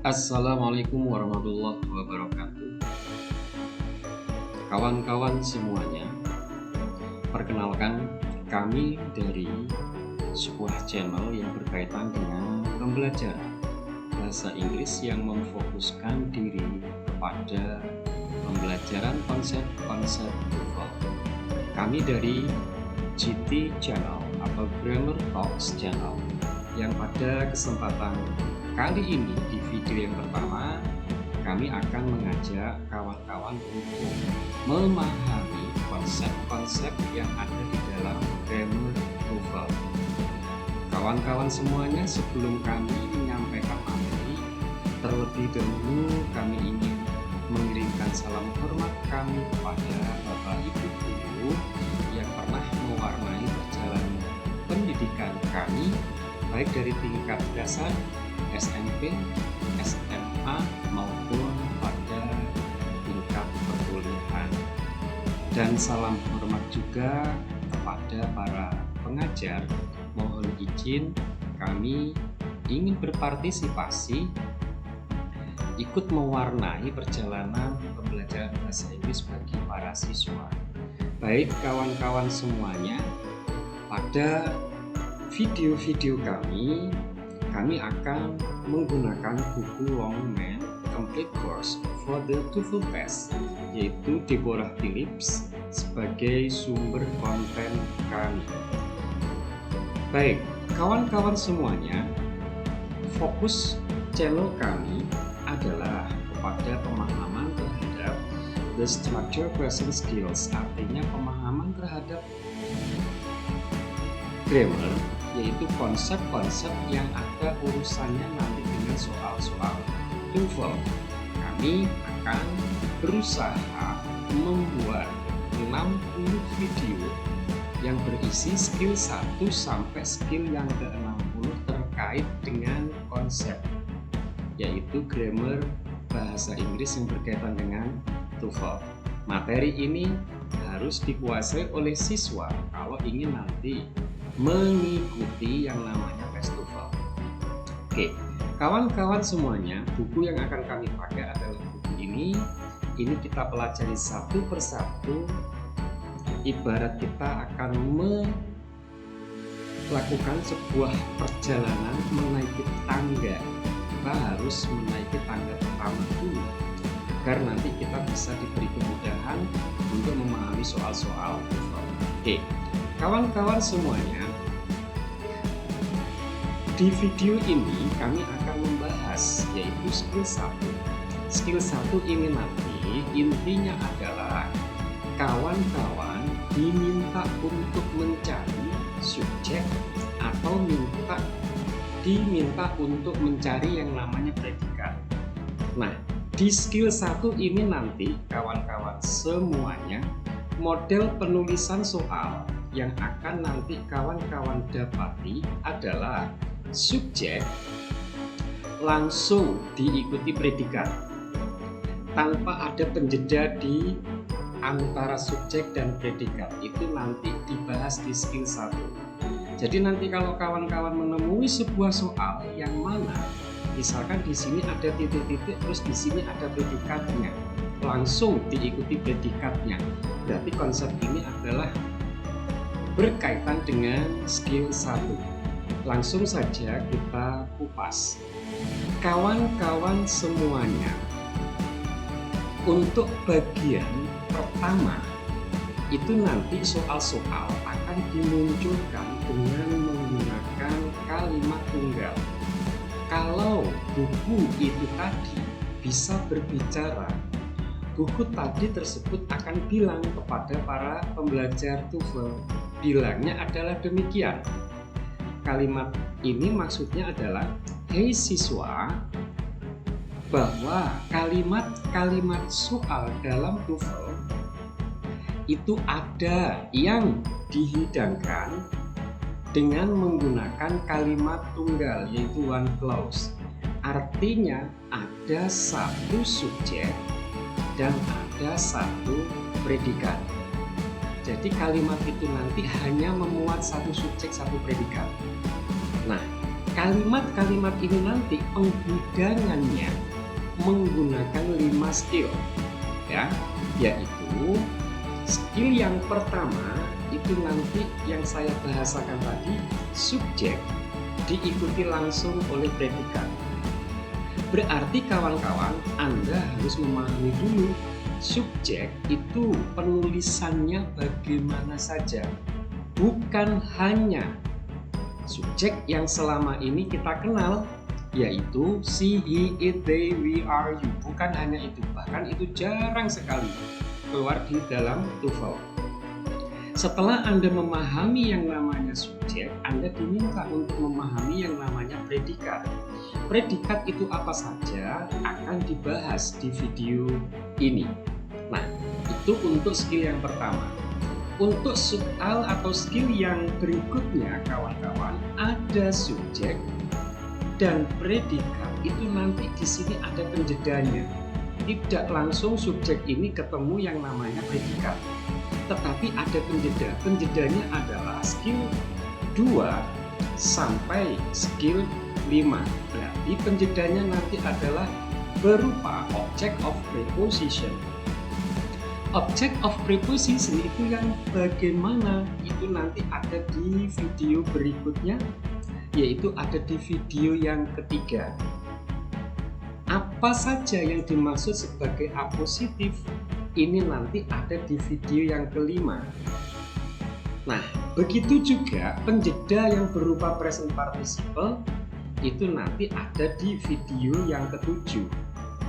Assalamualaikum warahmatullahi wabarakatuh. Kawan-kawan semuanya, perkenalkan kami dari sebuah channel yang berkaitan dengan pembelajaran bahasa Inggris yang memfokuskan diri kepada pembelajaran konsep-konsep TOEFL. Kami dari GT Channel atau Grammar Talks Channel yang pada kesempatan kali ini di video yang pertama kami akan mengajak kawan-kawan untuk memahami konsep-konsep yang ada di dalam grammar TOEFL. Kawan-kawan semuanya, sebelum kami menyampaikan materi, terlebih dahulu kami ingin mengirimkan salam hormat kami kepada Bapak Ibu guru yang pernah mewarnai perjalanan pendidikan kami baik dari tingkat dasar, SMP, SMA maupun pada tingkat perkuliahan. Dan salam hormat juga kepada para pengajar. Mohon izin kami ingin berpartisipasi ikut mewarnai perjalanan pembelajaran bahasa Inggris bagi para siswa. Baik kawan-kawan semuanya, pada video-video kami akan menggunakan buku Longman Complete Course for the TOEFL Test, yaitu Deborah Phillips sebagai sumber konten kami. Baik, kawan-kawan semuanya, fokus channel kami adalah kepada pemahaman terhadap the structure present skills, artinya pemahaman terhadap grammar, yaitu konsep-konsep yang ada urusannya nanti dengan soal-soal TOEFL. Kami akan berusaha membuat 60 video yang berisi skill 1 sampai skill yang ke-60 terkait dengan konsep, yaitu grammar bahasa Inggris yang berkaitan dengan TOEFL. Materi ini harus dikuasai oleh siswa kalau ingin nanti mengikuti yang namanya tes TOEFL. Oke, kawan-kawan semuanya, buku yang akan kami pakai adalah buku ini. Ini kita pelajari satu persatu. Ibarat kita akan melakukan sebuah perjalanan menaiki tangga. Kita harus menaiki tangga pertama dulu agar nanti kita bisa diberi kemudahan untuk memahami soal-soal TOEFL. Oke, kawan-kawan semuanya, di video ini kami akan membahas yaitu skill 1. Skill 1 ini nanti intinya adalah kawan-kawan diminta untuk mencari subjek atau diminta untuk mencari yang namanya predikat. Nah, di skill 1 ini nanti kawan-kawan semuanya, model penulisan soal yang akan nanti kawan-kawan dapati adalah subjek langsung diikuti predikat tanpa ada penjeda di antara subjek dan predikat. Itu nanti dibahas di skill 1. Jadi nanti kalau kawan-kawan menemui sebuah soal yang mana misalkan di sini ada titik-titik terus di sini ada predikatnya, langsung diikuti predikatnya, berarti konsep ini adalah berkaitan dengan skill 1. Langsung saja kita kupas. Kawan-kawan semuanya, untuk bagian pertama itu nanti soal-soal akan dimunculkan dengan menggunakan kalimat tunggal. Kalau buku itu tadi bisa berbicara, buku tadi tersebut akan bilang kepada para pembelajar TOEFL, bilangnya adalah demikian. Kalimat ini maksudnya adalah, hei siswa, bahwa kalimat-kalimat soal dalam TOEFL itu ada yang dihidangkan dengan menggunakan kalimat tunggal, yaitu one clause. Artinya ada satu subjek dan ada satu predikat. Jadi kalimat itu nanti hanya memuat satu subjek, satu predikat. Nah, kalimat-kalimat ini nanti penghidangannya menggunakan 5 skill, ya, yaitu skill yang pertama itu nanti yang saya bahasakan tadi, subjek diikuti langsung oleh predikat. Berarti kawan-kawan, Anda harus memahami dulu subjek itu penulisannya bagaimana saja, bukan hanya subjek yang selama ini kita kenal, yaitu she, he, it, they, we, are, you. Bukan hanya itu, bahkan itu jarang sekali keluar di dalam TOEFL. Setelah Anda memahami yang namanya subjek, Anda diminta untuk memahami yang namanya predikat. Predikat itu apa saja akan dibahas di video ini. Nah, itu untuk skill yang pertama. Untuk soal atau skill yang berikutnya, kawan-kawan, ada subjek dan predikat. Itu nanti di sini ada penjedanya. Tidak langsung subjek ini ketemu yang namanya predikat, tetapi ada penjeda. Penjedanya adalah skill 2 sampai skill 5. Berarti penjedanya nanti adalah berupa object of preposition. Object of preposition itu yang bagaimana itu nanti ada di video berikutnya, yaitu ada di video yang ketiga. Apa saja yang dimaksud sebagai apositif ini nanti ada di video yang kelima. Nah, begitu juga penjeda yang berupa present participle itu nanti ada di video yang ketujuh.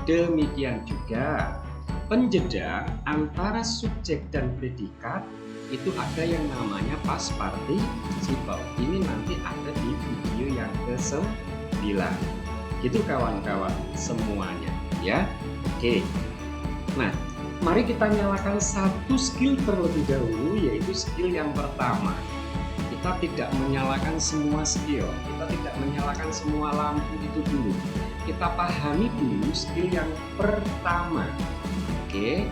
Demikian juga penjeda antara subjek dan predikat itu ada yang namanya past participle. Ini nanti ada di video yang ke-9. Gitu kawan-kawan semuanya, ya. Oke. Nah, mari kita nyalakan satu skill terlebih dahulu, yaitu skill yang pertama. Kita tidak menyalakan semua skill, kita tidak menyalakan semua lampu itu dulu. Kita pahami dulu skill yang pertama. Oke,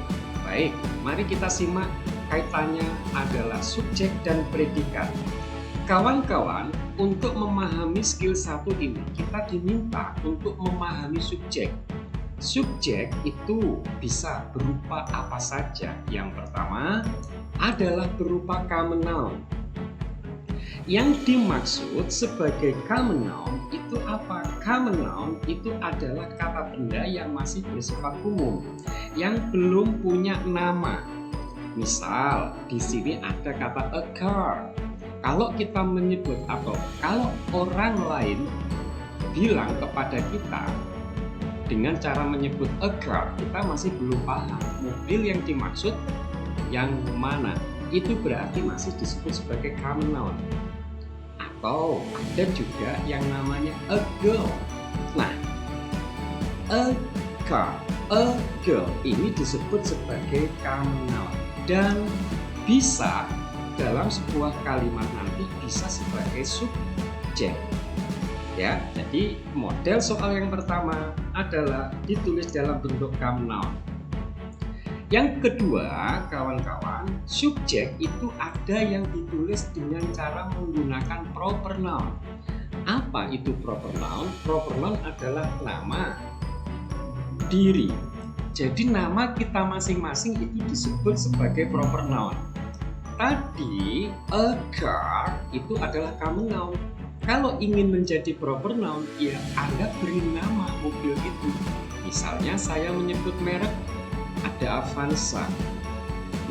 baik. Mari kita simak kaitannya adalah subjek dan predikat. Kawan-kawan, untuk memahami skill 1 ini, kita diminta untuk memahami subjek. Subjek itu bisa berupa apa saja. Yang pertama adalah berupa common noun. Yang dimaksud sebagai common noun itu apa? Common noun itu adalah kata benda yang masih bersifat umum, yang belum punya nama. Misal, di sini ada kata a car. Kalau kita menyebut atau kalau orang lain bilang kepada kita dengan cara menyebut a car, kita masih belum paham mobil yang dimaksud yang mana. Itu berarti masih disebut sebagai common noun. Atau ada juga yang namanya a girl. Nah, a car, a girl ini disebut sebagai common noun dan bisa dalam sebuah kalimat nanti bisa sebagai subjek. Ya, jadi model soal yang pertama adalah ditulis dalam bentuk common noun. Yang kedua, kawan-kawan, subjek itu ada yang ditulis dengan cara menggunakan proper noun. Apa itu proper noun? Proper noun adalah nama diri. Jadi nama kita masing-masing itu disebut sebagai proper noun. Tadi a car itu adalah common noun. Kalau ingin menjadi proper noun, ya Anda beri nama mobil itu. Misalnya saya menyebut merek, ada Avanza.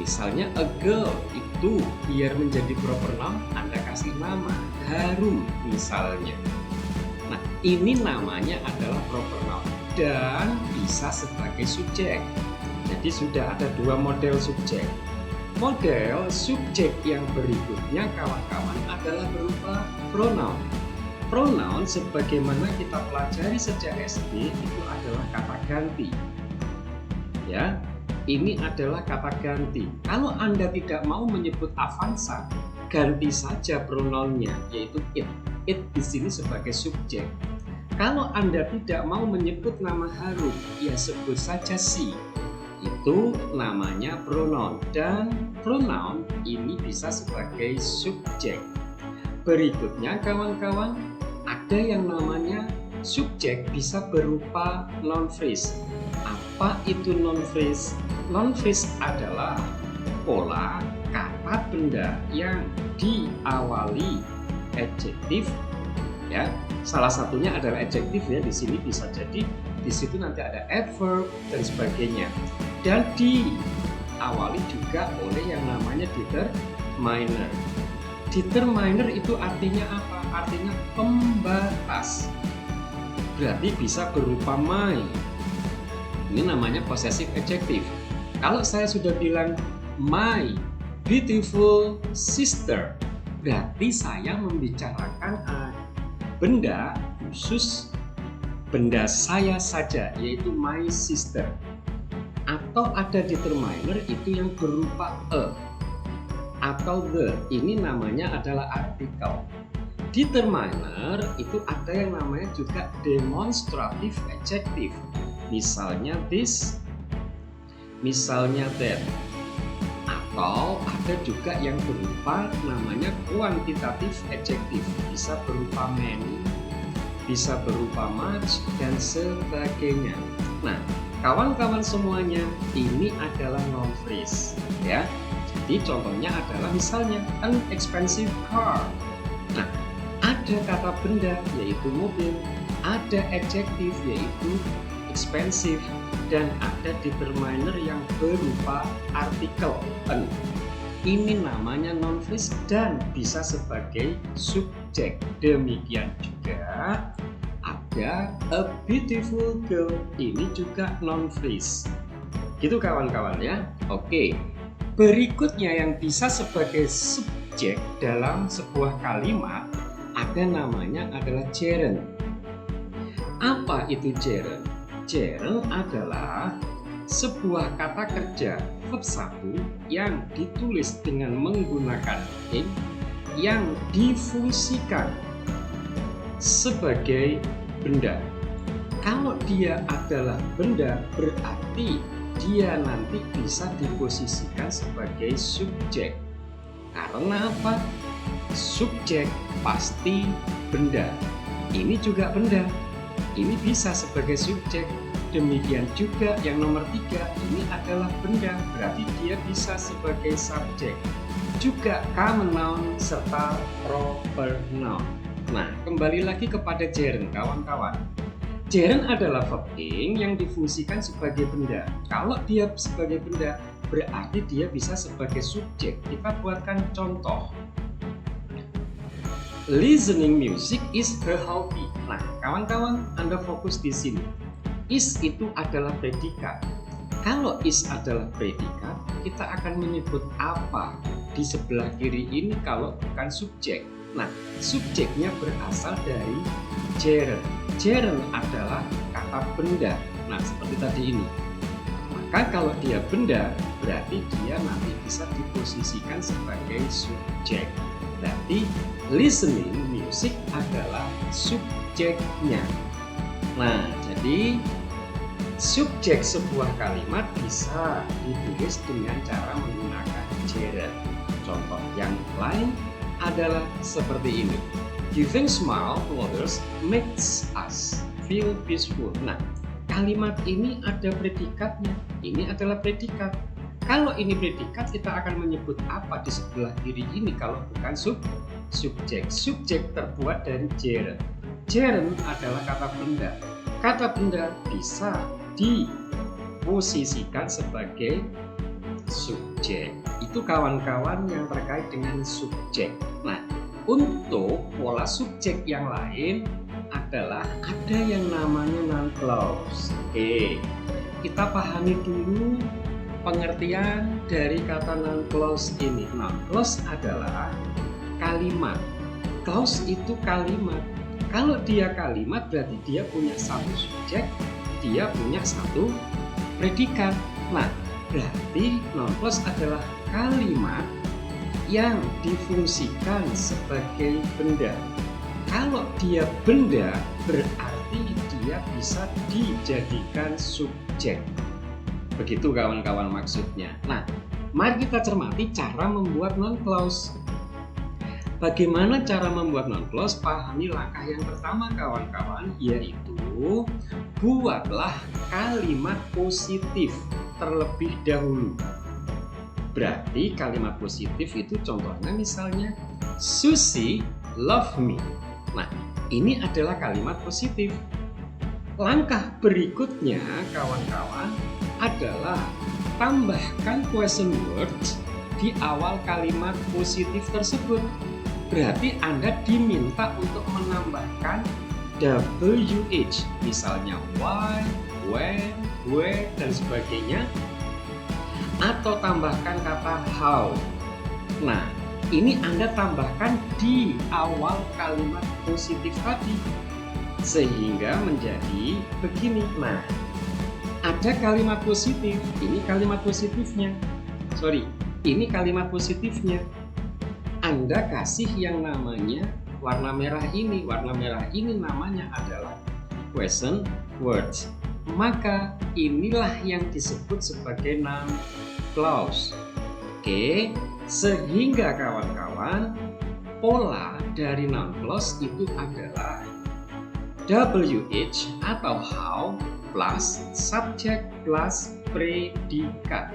Misalnya a girl itu biar menjadi proper noun, Anda kasih nama Harum misalnya. Nah, ini namanya adalah proper noun dan bisa sebagai subjek. Jadi sudah ada 2 model subjek. Model subjek yang berikutnya kawan-kawan adalah berupa pronoun. Pronoun sebagaimana kita pelajari sejak SD itu adalah kata ganti. Ya, ini adalah kata ganti. Kalau Anda tidak mau menyebut Avanza, ganti saja pronounnya yaitu it. It di sini sebagai subjek. Kalau Anda tidak mau menyebut nama Harum, ya sebut saja she. Itu namanya pronoun dan pronoun ini bisa sebagai subjek. Berikutnya kawan-kawan ada ada yang namanya subjek bisa berupa noun phrase. Apa itu noun phrase? Noun phrase adalah pola kata benda yang diawali adjektif, ya. Salah satunya adalah adjektif, ya. Di sini bisa jadi di situ nanti ada adverb dan sebagainya. Dan diawali juga oleh yang namanya determiner. Determiner itu artinya apa? Artinya pembatas. Berarti bisa berupa my. Ini namanya possessive adjective. Kalau saya sudah bilang my beautiful sister, berarti saya membicarakan benda khusus, benda saya saja, yaitu my sister. Atau ada determiner itu yang berupa a atau the, ini namanya adalah artikel. Determiner itu ada yang namanya juga demonstrative adjective. Misalnya this, misalnya that. Atau ada juga yang berupa namanya quantitative adjective. Bisa berupa many, bisa berupa much, dan sebagainya. Nah, kawan-kawan semuanya, ini adalah noun phrase, ya. Jadi contohnya adalah misalnya an expensive car. Nah, ada kata benda yaitu mobil, ada adjektif yaitu expensive, dan ada determiner yang berupa artikel an. Ini namanya noun phrase dan bisa sebagai subjek. Demikian juga ada a beautiful girl, ini juga noun phrase. Gitu kawan-kawan, ya. Oke. Berikutnya yang bisa sebagai subjek dalam sebuah kalimat ada namanya adalah gerund. Apa itu gerund? Gerund adalah sebuah kata kerja verb 1 yang ditulis dengan menggunakan in yang difungsikan sebagai benda. Kalau dia adalah benda, berarti dia nanti bisa diposisikan sebagai subjek. Karena apa? Subjek pasti benda. Ini juga benda. Ini bisa sebagai subjek. Demikian juga yang nomor 3, ini adalah benda, berarti dia bisa sebagai subjek. Juga common noun serta proper noun. Nah, kembali lagi kepada gerund, kawan-kawan. Gerund adalah verb ing yang difungsikan sebagai benda. Kalau dia sebagai benda, berarti dia bisa sebagai subjek. Kita buatkan contoh. Listening music is her hobby. Nah, kawan-kawan, Anda fokus di sini. Is itu adalah predikat. Kalau is adalah predikat, kita akan menyebut apa di sebelah kiri ini kalau bukan subjek. Nah, subjeknya berasal dari gerund. Gerund adalah kata benda. Nah, seperti tadi ini. Maka kalau dia benda, berarti dia nanti bisa diposisikan sebagai subjek. Berarti listening music adalah subjeknya. Nah, jadi subjek sebuah kalimat bisa ditulis dengan cara menggunakan gerund. Contoh yang lain adalah seperti ini. Giving smile to others makes us feel peaceful. Nah, kalimat ini ada predikatnya. Ini adalah predikat. Kalau ini predikat, kita akan menyebut apa di sebelah kiri ini kalau bukan subjek. Subjek terbuat dari gerund. Gerund adalah kata benda. Kata benda bisa diposisikan sebagai subjek. Itu kawan-kawan yang terkait dengan subjek. Nah, untuk pola subjek yang lain adalah ada yang namanya noun clause. Oke, kita pahami dulu pengertian dari kata noun clause ini. Noun clause adalah kalimat. Clause itu kalimat. Kalau dia kalimat berarti dia punya satu subjek, dia punya satu predikat. Nah, berarti noun clause adalah kalimat yang difungsikan sebagai benda. Kalau dia benda, berarti dia bisa dijadikan subjek. Begitu kawan-kawan maksudnya. Nah, mari kita cermati cara membuat noun clause. Bagaimana cara membuat non-clause? Pahami langkah yang pertama kawan-kawan, yaitu buatlah kalimat positif terlebih dahulu. Berarti kalimat positif itu contohnya misalnya Susie love me. Nah, ini adalah kalimat positif. Langkah berikutnya kawan-kawan adalah tambahkan question words di awal kalimat positif tersebut. Berarti Anda diminta untuk menambahkan WH, misalnya why, when, where, dan sebagainya, atau tambahkan kata how. Nah, ini Anda tambahkan di awal kalimat positif tadi, sehingga menjadi begini. Nah, ada kalimat positif, ini kalimat positifnya. Ini kalimat positifnya. Anda kasih yang namanya warna merah ini. Warna merah ini namanya adalah question words. Maka inilah yang disebut sebagai noun clause. Oke, sehingga kawan-kawan, pola dari noun clause itu adalah WH atau how plus subject plus predikat.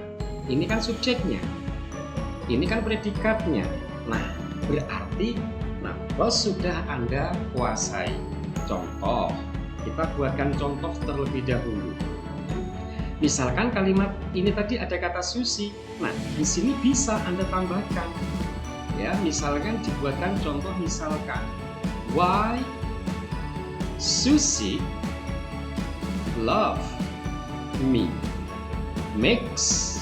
Ini kan subjeknya, ini kan predikatnya. Nah, berarti noun clause sudah Anda kuasai. Contoh, kita buatkan contoh terlebih dahulu. Misalkan kalimat ini tadi ada kata Susie. Nah, di sini bisa Anda tambahkan. Ya, misalkan dibuatkan contoh, misalkan why Susie love me makes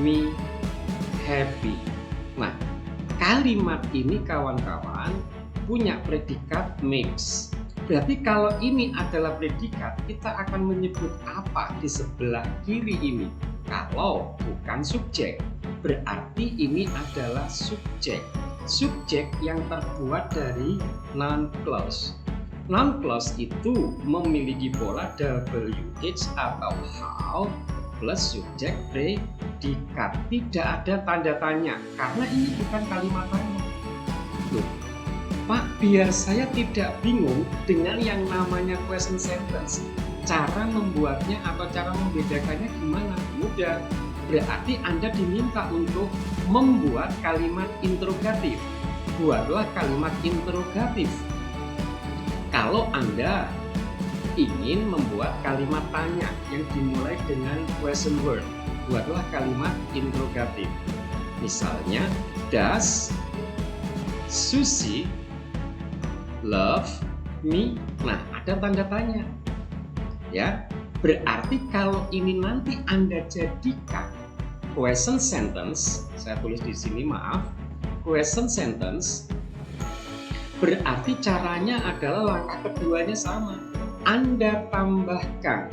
me happy. Nah, kalimat ini kawan-kawan punya predikat makes. Berarti kalau ini adalah predikat, kita akan menyebut apa di sebelah kiri ini? Kalau bukan subjek, berarti ini adalah subjek. Subjek yang terbuat dari noun clause. Noun clause itu memiliki pola WH atau how plus subjek predikat. Tidak ada tanda tanya, karena ini bukan kalimat tanya. Loh, Pak, biar saya tidak bingung dengan yang namanya question sentence, cara membuatnya atau cara membedakannya gimana? Mudah. Berarti Anda diminta untuk membuat kalimat interrogatif. Buatlah kalimat interrogatif. Kalau Anda ingin membuat kalimat tanya yang dimulai dengan question word, buatlah kalimat interrogatif. Misalnya, does Susie love me? Nah, ada tanda tanya. Ya, berarti kalau ini nanti Anda jadikan question sentence, saya tulis di sini, maaf, question sentence, berarti caranya adalah langkah keduanya sama. Anda tambahkan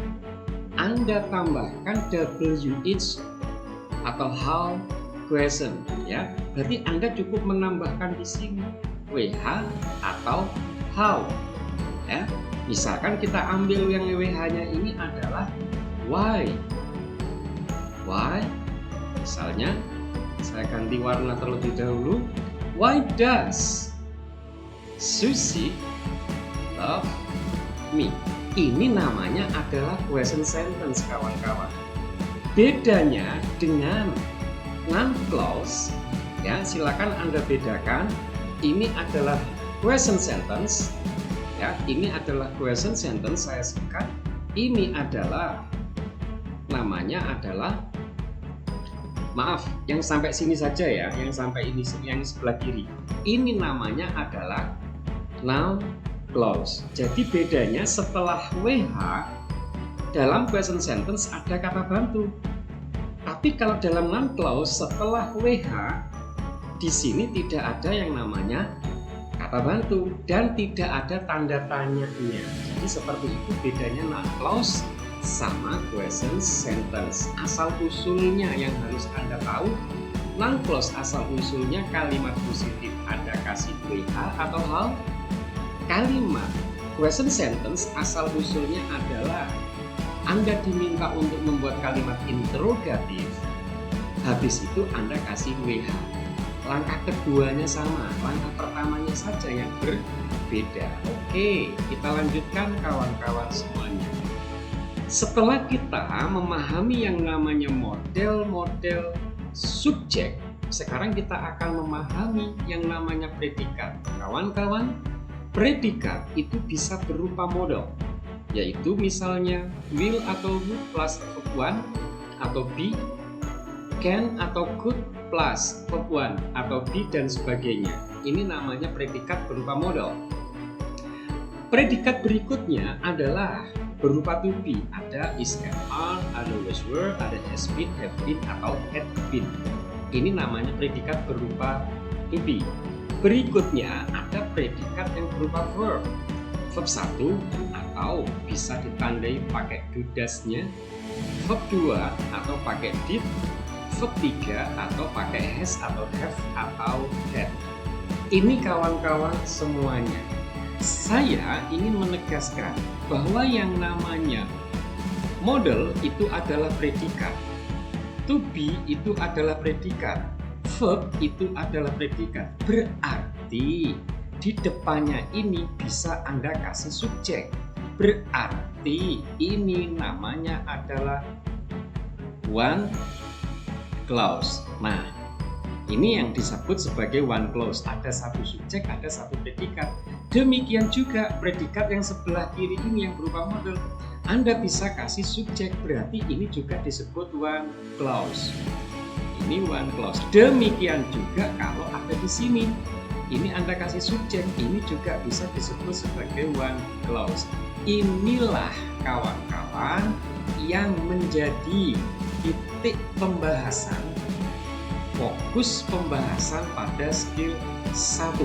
WH atau how question, ya. Berarti Anda cukup menambahkan di sini WH atau how, ya. Misalkan kita ambil yang WH-nya ini adalah why. Misalnya saya ganti warna terlebih dahulu. Why does Susie love me? Ini namanya adalah question sentence, kawan-kawan. Bedanya dengan noun clause, ya, silakan Anda bedakan. Ini adalah question sentence, ya, ini adalah question sentence, saya sikat. Ini adalah namanya adalah, maaf, yang sampai sini saja ya, yang sampai ini, yang sebelah kiri. Ini namanya adalah noun clause. Jadi bedanya setelah WH dalam question sentence ada kata bantu. Tapi kalau dalam noun clause setelah WH di sini tidak ada yang namanya kata bantu dan tidak ada tanda tanyanya. Jadi seperti itu bedanya noun clause sama question sentence. Asal usulnya yang harus Anda tahu. Noun clause asal usulnya kalimat positif, Anda kasih WH atau how. Kalimat question sentence asal usulnya adalah Anda diminta untuk membuat kalimat interrogatif. Habis itu Anda kasih WH. langkah keduanya sama, langkah pertamanya saja yang berbeda. Oke, kita lanjutkan kawan-kawan semuanya. Setelah kita memahami yang namanya model-model subjek, sekarang kita akan memahami yang namanya predikat. Kawan-kawan, predikat itu bisa berupa model, yaitu misalnya will atau would plus verb one atau be, can atau could plus verb one atau be, dan sebagainya. Ini namanya predikat berupa model. Predikat berikutnya adalah berupa to be. Ada is and are, ada was were, ada has been, have been, atau had been. Ini namanya predikat berupa to be. Berikutnya ada predikat yang berupa verb. Verb 1 atau bisa ditandai pakai do dasnya, verb 2 atau pakai did, verb 3 atau pakai has atau have atau had. Ini kawan-kawan semuanya. Saya ingin menegaskan bahwa yang namanya model itu adalah predikat, to be itu adalah predikat, verb itu adalah predikat. Berarti di depannya ini bisa Anda kasih subjek. Berarti ini namanya adalah one clause. Nah, ini yang disebut sebagai one clause. Ada satu subjek, ada satu predikat. Demikian juga predikat yang sebelah kiri ini yang berupa model. Anda bisa kasih subjek, berarti ini juga disebut one clause. Ini one clause. Demikian juga kalau ada di sini. Ini Anda kasih subjek, ini juga bisa disebut sebagai one clause. Inilah kawan-kawan yang menjadi titik pembahasan, fokus pembahasan pada skill 1.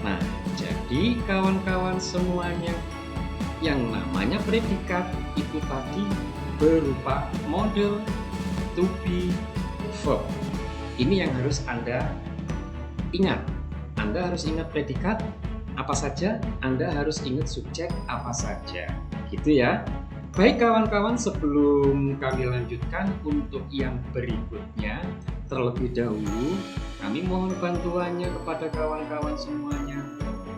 Nah, jadi kawan-kawan semuanya, yang namanya predikat itu tadi berupa model, to be, verb. Ini yang harus Anda ingat. Anda harus ingat predikat apa saja, Anda harus ingat subjek apa saja. Gitu ya. Baik kawan-kawan, sebelum kami lanjutkan untuk yang berikutnya, terlebih dahulu kami mohon bantuannya kepada kawan-kawan semuanya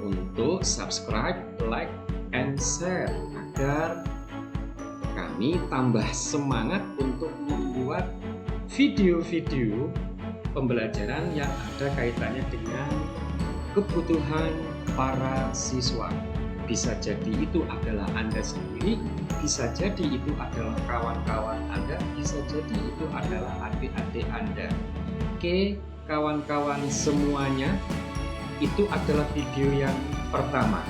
untuk subscribe, like, and share agar kami tambah semangat untuk membuat video-video pembelajaran yang ada kaitannya dengan kebutuhan para siswa. Bisa jadi itu adalah Anda sendiri, bisa jadi itu adalah kawan-kawan Anda, bisa jadi itu adalah adik-adik Anda. Oke, kawan-kawan semuanya, itu adalah video yang pertama.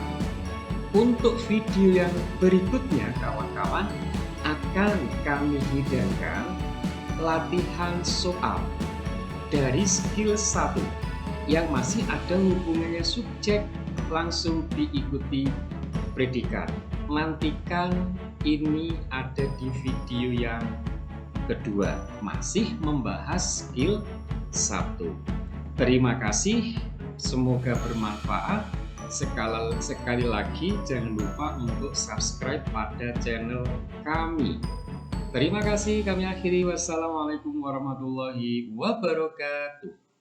Untuk video yang berikutnya, kawan-kawan, akan kami hidangkan latihan soal dari skill 1 yang masih ada hubungannya subjek, langsung diikuti predikat. Nantikan ini ada di video yang kedua, masih membahas skill 1. Terima kasih, semoga bermanfaat. Sekali lagi jangan lupa untuk subscribe pada channel kami. Terima kasih, kami akhiri. Wassalamualaikum warahmatullahi wabarakatuh.